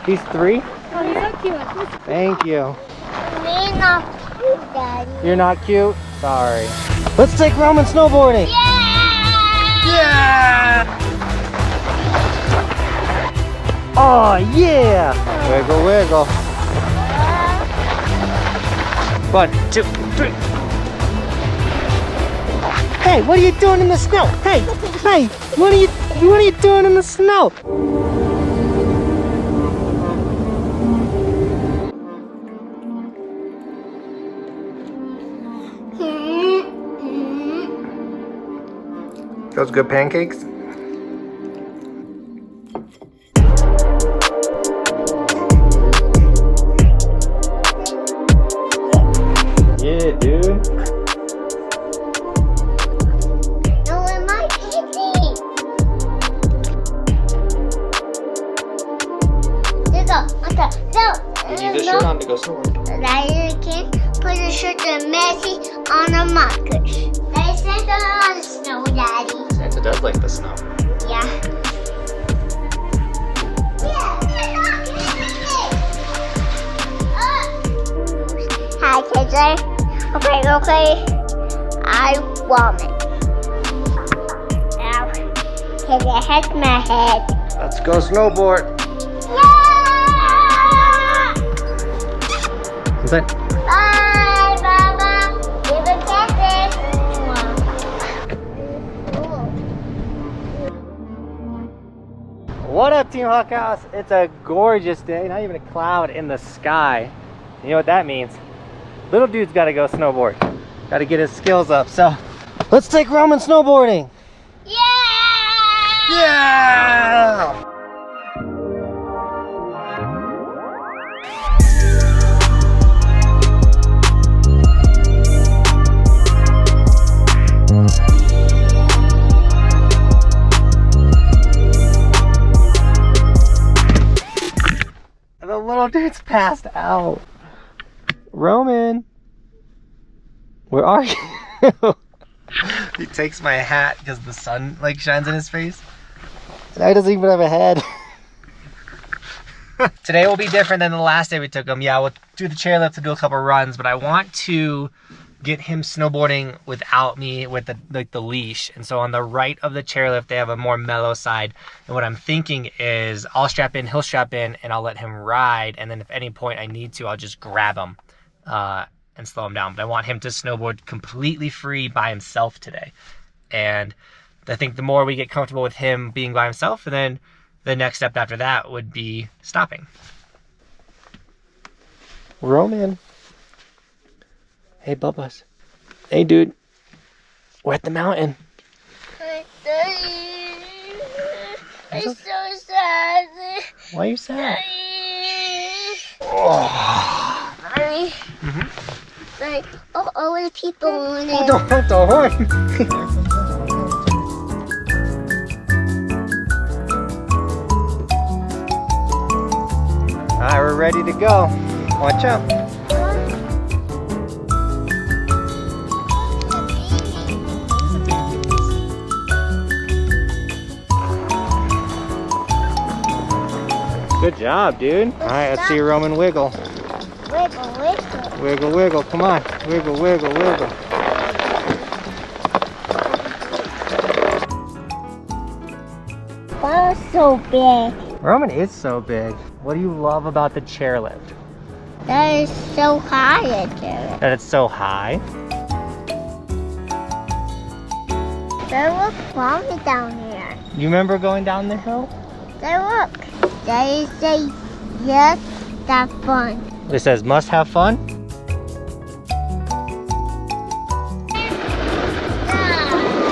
He's 3? Oh, he's so cute. Thank you. Me not cute, Daddy. You're not cute? Sorry. Let's take Roman snowboarding. Yeah! Yeah! Oh, yeah! Wiggle, wiggle. 1, 2, 3. Hey, what are you doing in the snow? Hey, hey, what are you doing in the snow? Those good pancakes? Yeah, dude. No, am I kidding? You need this shirt on to go snowboard. Now you can put the shirt and Messi on the markers. They sent on the snow, Daddy. Santa does like the snow. Yeah. Hi, kids. Okay. I want it. Now, can I hit my head? Let's go snowboard. Yeah! Is that? Bye, Baba. Give a kisses. What up, Team Buckhouse? It's a gorgeous day, not even a cloud in the sky. You know what that means? Little dude's got to go snowboard. Got to get his skills up. So let's take Roman snowboarding. Yeah! Yeah! The little dude's passed out. Roman, where are you? He takes my hat because the sun like shines in his face. And I doesn't even have a head. Today will be different than the last day we took him. Yeah, we'll do the chairlift and do a couple runs, but I want to get him snowboarding without me with the leash. And so on the right of the chairlift, they have a more mellow side. And what I'm thinking is I'll strap in, he'll strap in, and I'll let him ride. And then if at any point I need to, I'll just grab him and slow him down. But I want him to snowboard completely free by himself today. And I think the more we get comfortable with him being by himself, and then the next step after that would be stopping. Roman. Hey, Bubba's. Hey, dude. We're at the mountain. I'm so sad. Why are you sad? Oh. Like, all the people in Oh, it. don't hurt the horn. All right, we're ready to go. Watch out. Good job, dude. All right, let's see Roman wiggle. Wiggle, wiggle. Wiggle, wiggle. Come on. Wiggle, wiggle, wiggle. That was so big. Roman is so big. What do you love about the chairlift? That is so high into it. That it's so high. There look mommy down here. You remember going down the hill? There look. They say yes, that's fun. It says must have fun.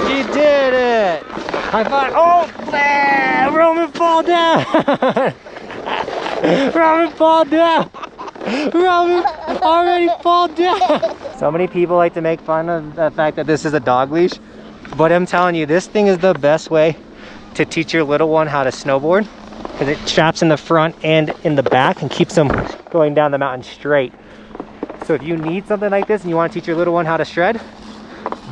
You did it! High five! Oh, man! Roman fall down! Roman fall down! Roman already fall down! So many people like to make fun of the fact that this is a dog leash, but I'm telling you, this thing is the best way to teach your little one how to snowboard, because it straps in the front and in the back and keeps them going down the mountain straight. So if you need something like this and you want to teach your little one how to shred,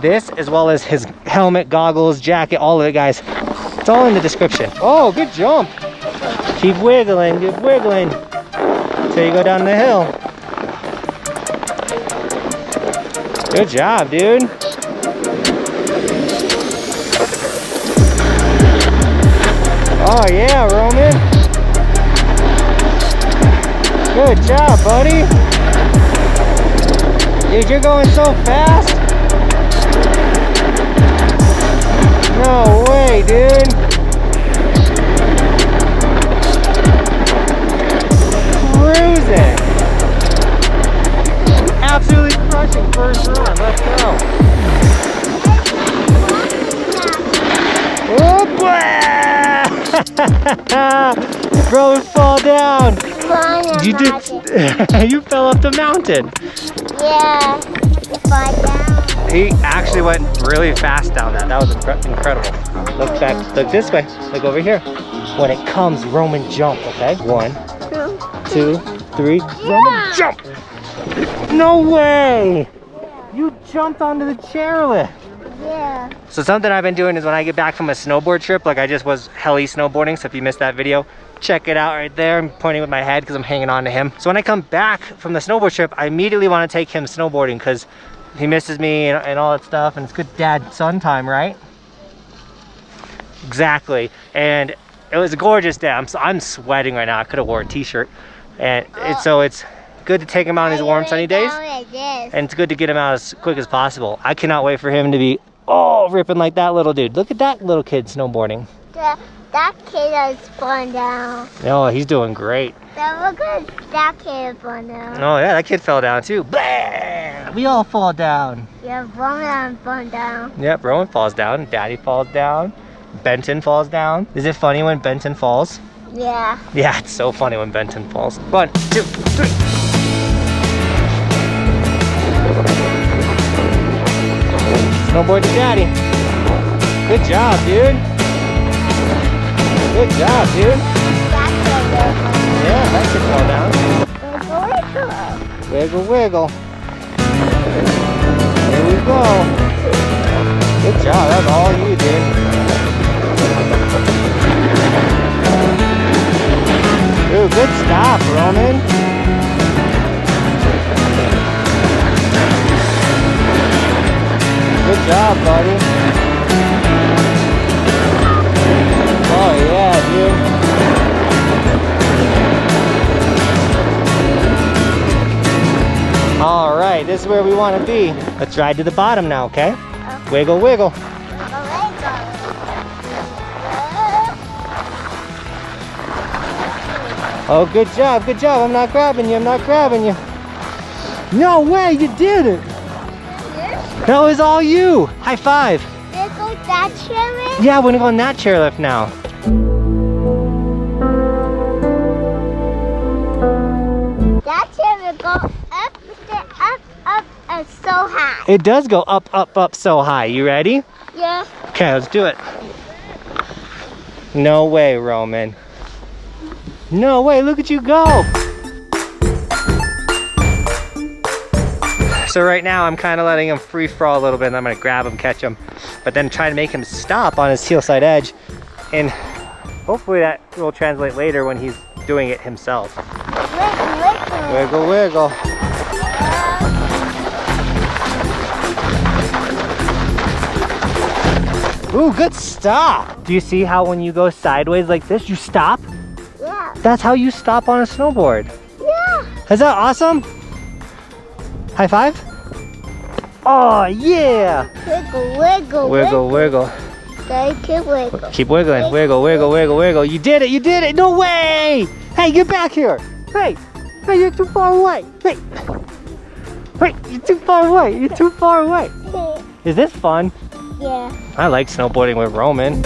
this, as well as his helmet, goggles, jacket, all of it, guys, it's all in the description. Oh, good jump. Keep wiggling, keep wiggling. Till you go down the hill. Good job, dude. Oh yeah, Roman. Good job, buddy. Dude, you're going so fast. No way, dude. Cruising. Absolutely crushing first run. Let's go. Bro, fall down. You did. You fell up the mountain. Yeah, fall down. He actually went really fast down that. That was incredible. Look back. Look this way. Look over here. When it comes, Roman jump. Okay. 1, 2, 3. Roman jump. No way. You jumped onto the chairlift. Yeah. So something I've been doing is when I get back from a snowboard trip, like I just was heli snowboarding, so if you missed that video, check it out right there. I'm pointing with my head because I'm hanging on to him. So when I come back from the snowboard trip, I immediately want to take him snowboarding because he misses me and all that stuff, and it's good dad-son time, right? Exactly. And it was a gorgeous day. I'm sweating right now. I could have wore a t-shirt. And so it's good to take him out on these warm sunny days. And it's good to get him out as quick as possible. I cannot wait for him to be ripping like that little dude. Look at that little kid snowboarding. That kid has fallen down. Oh, he's doing great. Look at that kid fallen down. Oh yeah, that kid fell down too. Blah! We all fall down. Yeah, Roman fallen down. Yep, Roman falls down. Daddy falls down. Benton falls down. Is it funny when Benton falls? Yeah. Yeah, it's so funny when Benton falls. 1, 2, 3. Snowboard to daddy. Good job, dude. Good job, dude. Yeah, that should fall down. Wiggle, wiggle. There we go. Good job. That's all you, dude. Ooh, good stop, Roman. Good job, buddy. Oh yeah, dude. All right, this is where we want to be. Let's ride to the bottom now, okay? Wiggle, wiggle. Oh, good job, good job. I'm not grabbing you, I'm not grabbing you. No way, you did it. That was all you. High five. Let's go that chairlift? Yeah, we're gonna go on that chairlift now. That chairlift go up, and so high. It does go up, up, up so high. You ready? Yeah. Okay, let's do it. No way, Roman. No way, look at you go. So right now I'm kind of letting him free fall a little bit, and I'm gonna grab him, catch him, but then try to make him stop on his heel side edge, and hopefully that will translate later when he's doing it himself. Wiggle, wiggle. Ooh, good stop. Do you see how when you go sideways like this, you stop? Yeah. That's how you stop on a snowboard. Yeah. Is that awesome? High five? Oh, yeah. Wiggle, wiggle, Wiggle, wiggle. Okay, keep wiggle. Keep wiggling. Wiggle, wiggle, wiggle, wiggle. You did it, you did it. No way. Hey, get back here. Hey, hey, you're too far away. Hey, wait, you're too far away. You're too far away. Is this fun? Yeah. I like snowboarding with Roman.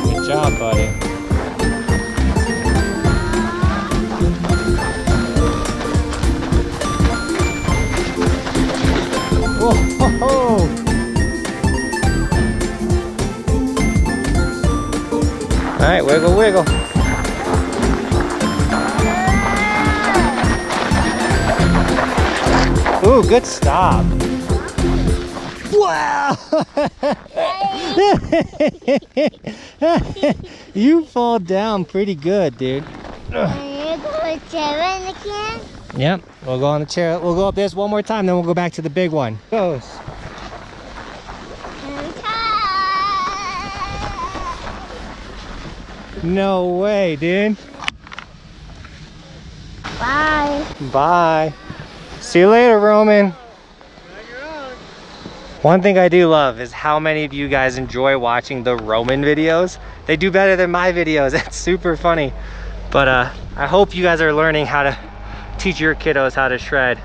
Good job, buddy. Whoa! All right, wiggle, wiggle. Ooh, good stop. Wow! You fall down pretty good, dude. Are you going to chair in the can? Yep, we'll go on the chair. We'll go up this one more time, then we'll go back to the big one. Goes. No way, dude. Bye. Bye. See you later, Roman. One thing I do love is how many of you guys enjoy watching the Roman videos. They do better than my videos. It's super funny. But I hope you guys are learning how to teach your kiddos how to shred.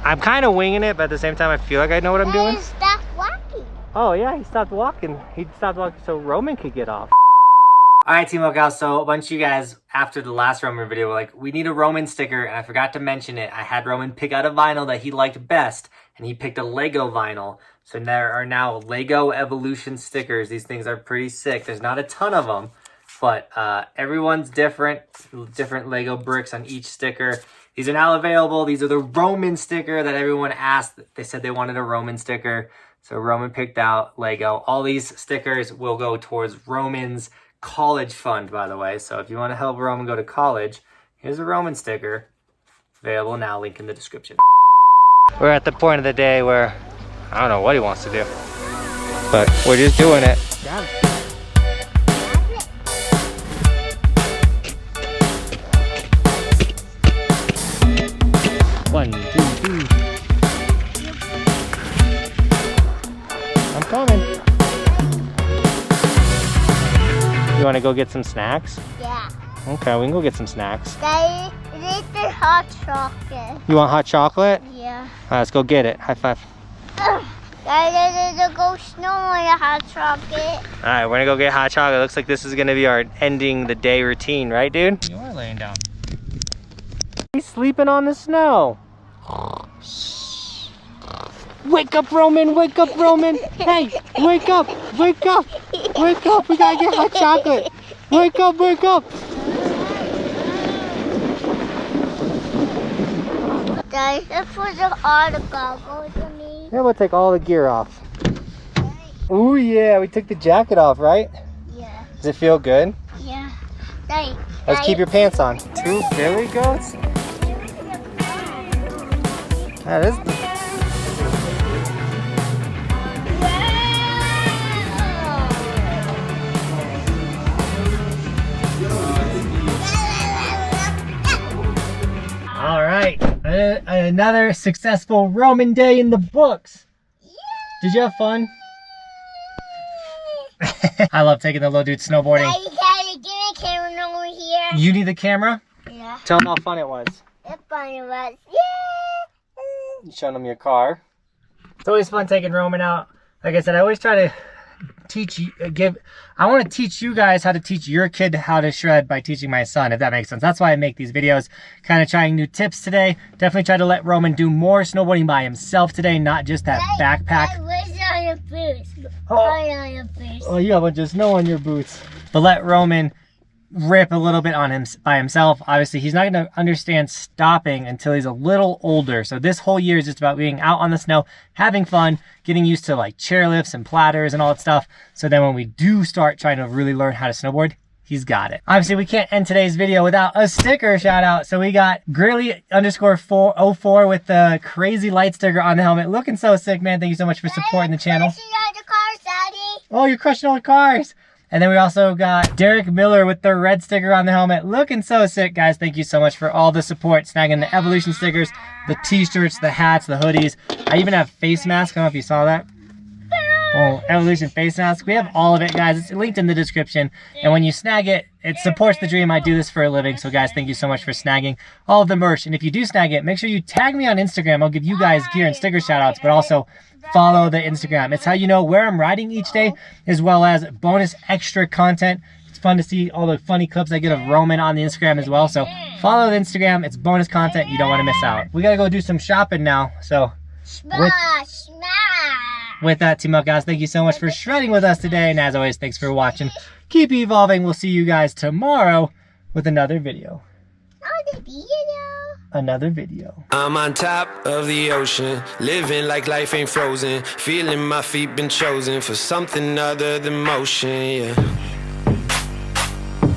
I'm kind of winging it, but at the same time, I feel like I know what I'm doing. He stopped walking. Oh yeah, he stopped walking. He stopped walking so Roman could get off. All right, Team Buckhouse, so a bunch of you guys, after the last Roman video, were like, we need a Roman sticker, and I forgot to mention it. I had Roman pick out a vinyl that he liked best, and he picked a Lego vinyl. So there are now Lego Evolution stickers. These things are pretty sick. There's not a ton of them, but everyone's different Lego bricks on each sticker. These are now available. These are the Roman sticker that everyone asked. They said they wanted a Roman sticker, so Roman picked out Lego. All these stickers will go towards Roman's college fund, by the way. So if you want to help Roman go to college, here's a Roman sticker available now, link in the description. We're at the point of the day where I don't know what he wants to do, but we're just doing it. One, two, three. I'm coming. You want to go get some snacks? Yeah. Okay, we can go get some snacks. Daddy, eat the hot chocolate. You want hot chocolate? Yeah. All right, let's go get it. High five. Daddy, there's a go snow on the hot chocolate. All right, we're gonna go get hot chocolate. Looks like this is gonna be our ending the day routine, right, dude? You are laying down. He's sleeping on the snow. Wake up, Roman! Wake up, Roman! Hey, wake up! Wake up! Wake up! We gotta get hot chocolate! Wake up! Wake up! Daddy, let's put all the goggles on me. Yeah, we'll take all the gear off. Oh yeah, we took the jacket off, right? Yeah. Does it feel good? Yeah. Daddy, Let's keep your pants on. 2 billy goats? That is. All right, another successful Roman day in the books. Did you have fun? I love taking the little dude snowboarding. Daddy, give me a camera over here. You need the camera? Yeah. Tell them how fun it was. It's funny, but yeah. You showing them your car. It's always fun taking Roman out. Like I said, I always try to teach you, I want to teach you guys how to teach your kid how to shred by teaching my son, if that makes sense. That's why I make these videos, kind of trying new tips today. Definitely try to let Roman do more snowboarding by himself today, not just that backpack. Where's on your boots? Oh. On your boots. Oh, you have a bunch of snow on your boots. But let Roman rip a little bit on him by himself. Obviously, he's not going to understand stopping until he's a little older. So this whole year is just about being out on the snow, having fun, getting used to like chairlifts and platters and all that stuff. So then when we do start trying to really learn how to snowboard, he's got it. Obviously, we can't end today's video without a sticker shout out. So we got Grilly_404 with the crazy light sticker on the helmet. Looking so sick, man. Thank you so much for supporting the channel. All the cars, Daddy. Oh, you're crushing all the cars. And then we also got Derek Miller with the red sticker on the helmet. Looking so sick, guys. Thank you so much for all the support. Snagging the Evolution stickers, the t-shirts, the hats, the hoodies. I even have face masks. I don't know if you saw that. Oh, Evolution face mask. We have all of it, guys. It's linked in the description. And when you snag it, it supports the dream. I do this for a living. So, guys, thank you so much for snagging all of the merch. And if you do snag it, make sure you tag me on Instagram. I'll give you guys gear and sticker shout-outs, but also follow the Instagram. It's how you know where I'm riding each day, as well as bonus extra content. It's fun to see all the funny clips I get of Roman on the Instagram as well. So follow the Instagram. It's bonus content. You don't want to miss out. We got to go do some shopping now. So with that, Team Buckhouse, thank you so much for shredding with us today. And as always, thanks for watching. Keep evolving. We'll see you guys tomorrow with another video. another video. I'm on top of the ocean, living like life ain't frozen, feeling my feet been chosen for something other than motion, yeah.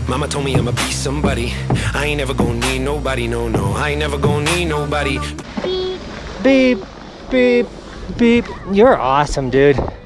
Mama told me I'ma be somebody, I ain't never gonna need nobody, no, no, I ain't never gonna need nobody. Beep, beep, beep. You're awesome, dude.